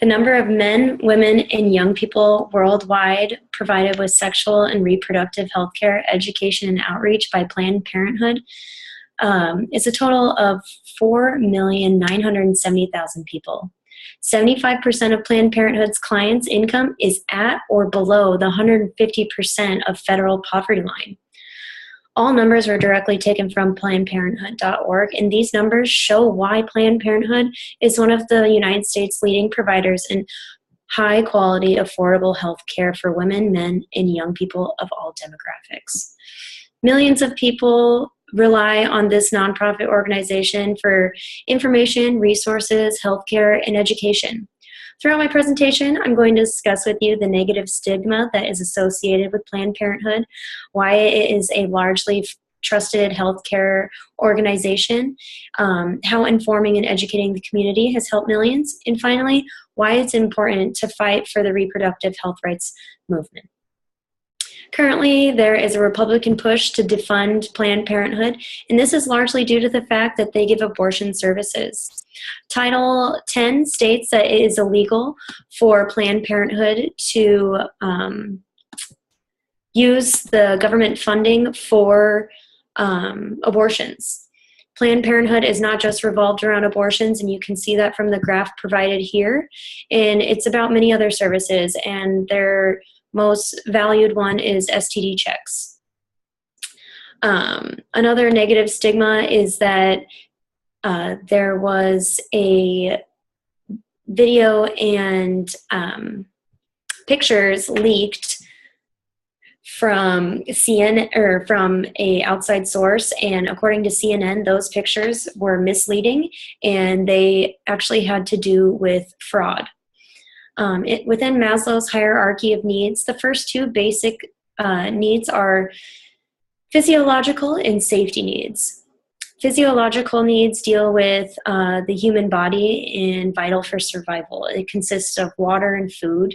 The number of men, women, and young people worldwide provided with sexual and reproductive health care, education, and outreach by Planned Parenthood is a total of 4,970,000 people. 75% of Planned Parenthood's clients' income is at or below the 150% of federal poverty line. All numbers were directly taken from PlannedParenthood.org, and these numbers show why Planned Parenthood is one of the United States' leading providers in high-quality, affordable health care for women, men, and young people of all demographics. Millions of people rely on this nonprofit organization for information, resources, healthcare, and education. Throughout my presentation, I'm going to discuss with you the negative stigma that is associated with Planned Parenthood, why it is a largely trusted healthcare organization, how informing and educating the community has helped millions, and finally, why it's important to fight for the reproductive health rights movement. Currently, there is a Republican push to defund Planned Parenthood, and this is largely due to the fact that they give abortion services. Title 10 states that it is illegal for Planned Parenthood to use the government funding for abortions. Planned Parenthood is not just revolved around abortions, and you can see that from the graph provided here, and it's about many other services, and their most valued one is STD checks. Another negative stigma is that there was a video and pictures leaked from CNN or from a outside source, and according to CNN, those pictures were misleading and they actually had to do with fraud. Within Maslow's hierarchy of needs, the first two basic needs are physiological and safety needs. Physiological needs deal with the human body and vital for survival. It consists of water and food.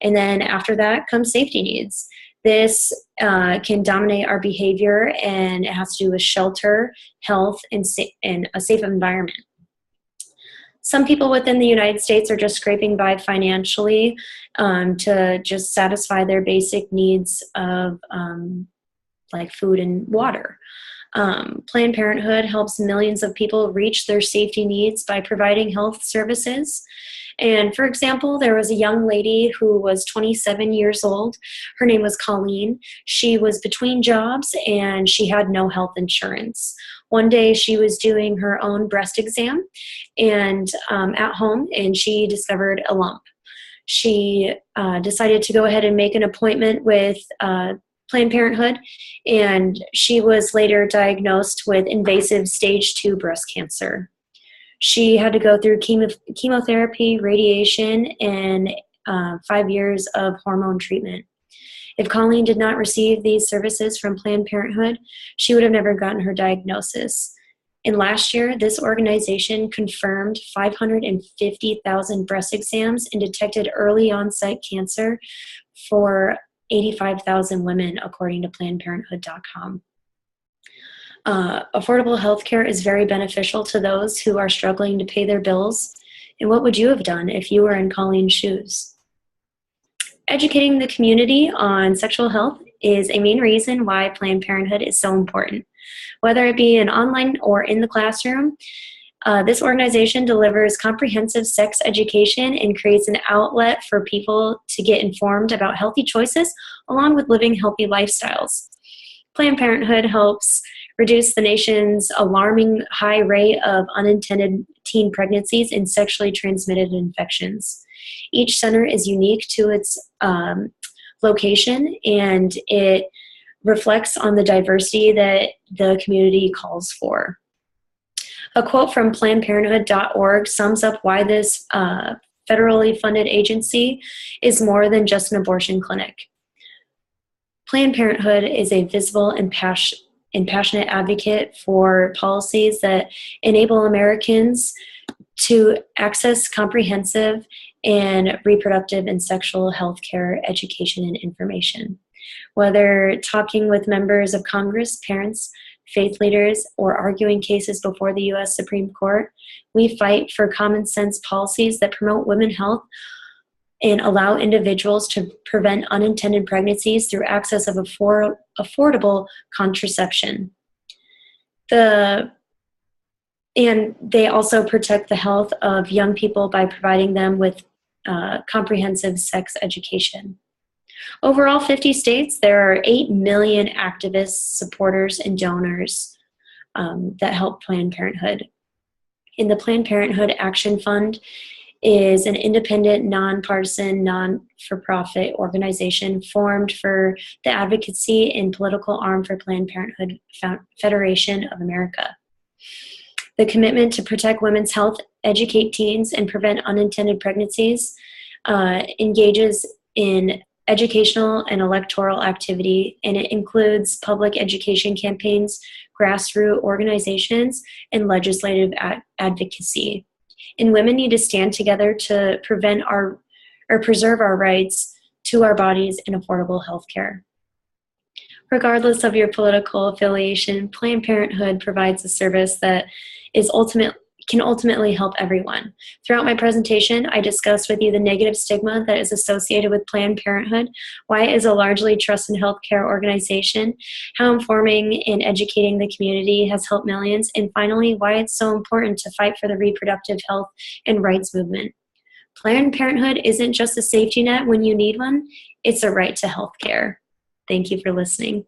And then after that comes safety needs. This can dominate our behavior, and it has to do with shelter, health, and a safe environment. Some people within the United States are just scraping by financially to just satisfy their basic needs of like food and water. Planned Parenthood helps millions of people reach their safety needs by providing health services. And for example, there was a young lady who was 27 years old. Her name was Colleen. She was between jobs and she had no health insurance. One day she was doing her own breast exam and at home, and she discovered a lump. She decided to go ahead and make an appointment with Planned Parenthood, and she was later diagnosed with invasive stage 2 breast cancer. She had to go through chemotherapy, radiation, and 5 years of hormone treatment. If Colleen did not receive these services from Planned Parenthood, she would have never gotten her diagnosis. And last year, this organization confirmed 550,000 breast exams and detected early onset cancer for 85,000 women, according to PlannedParenthood.com. Affordable health care is very beneficial to those who are struggling to pay their bills. And what would you have done if you were in Colleen's shoes? Educating the community on sexual health is a main reason why Planned Parenthood is so important. Whether it be in online or in the classroom, this organization delivers comprehensive sex education and creates an outlet for people to get informed about healthy choices along with living healthy lifestyles. Planned Parenthood helps reduce the nation's alarming high rate of unintended teen pregnancies and sexually transmitted infections. Each center is unique to its location, and it reflects on the diversity that the community calls for. A quote from PlannedParenthood.org sums up why this federally funded agency is more than just an abortion clinic. Planned Parenthood is a visible and passionate advocate for policies that enable Americans to access comprehensive and reproductive and sexual health care, education, and information. Whether talking with members of Congress, parents, faith leaders, or arguing cases before the U.S. Supreme Court. We fight for common sense policies that promote women's health and allow individuals to prevent unintended pregnancies through access of affordable contraception. And they also protect the health of young people by providing them with comprehensive sex education. Overall, 50 states, there are 8 million activists, supporters, and donors that help Planned Parenthood. And the Planned Parenthood Action Fund is an independent, nonpartisan, non-for-profit organization formed for the advocacy and political arm for Planned Parenthood Federation of America. The commitment to protect women's health, educate teens, and prevent unintended pregnancies engages in educational and electoral activity, and it includes public education campaigns, grassroots organizations, and legislative advocacy. And women need to stand together to preserve our rights to our bodies and affordable health care. Regardless of your political affiliation, Planned Parenthood provides a service that can ultimately help everyone. Throughout my presentation, I discussed with you the negative stigma that is associated with Planned Parenthood, why it is a largely trusted healthcare organization, how informing and educating the community has helped millions, and finally, why it's so important to fight for the reproductive health and rights movement. Planned Parenthood isn't just a safety net when you need one, it's a right to healthcare. Thank you for listening.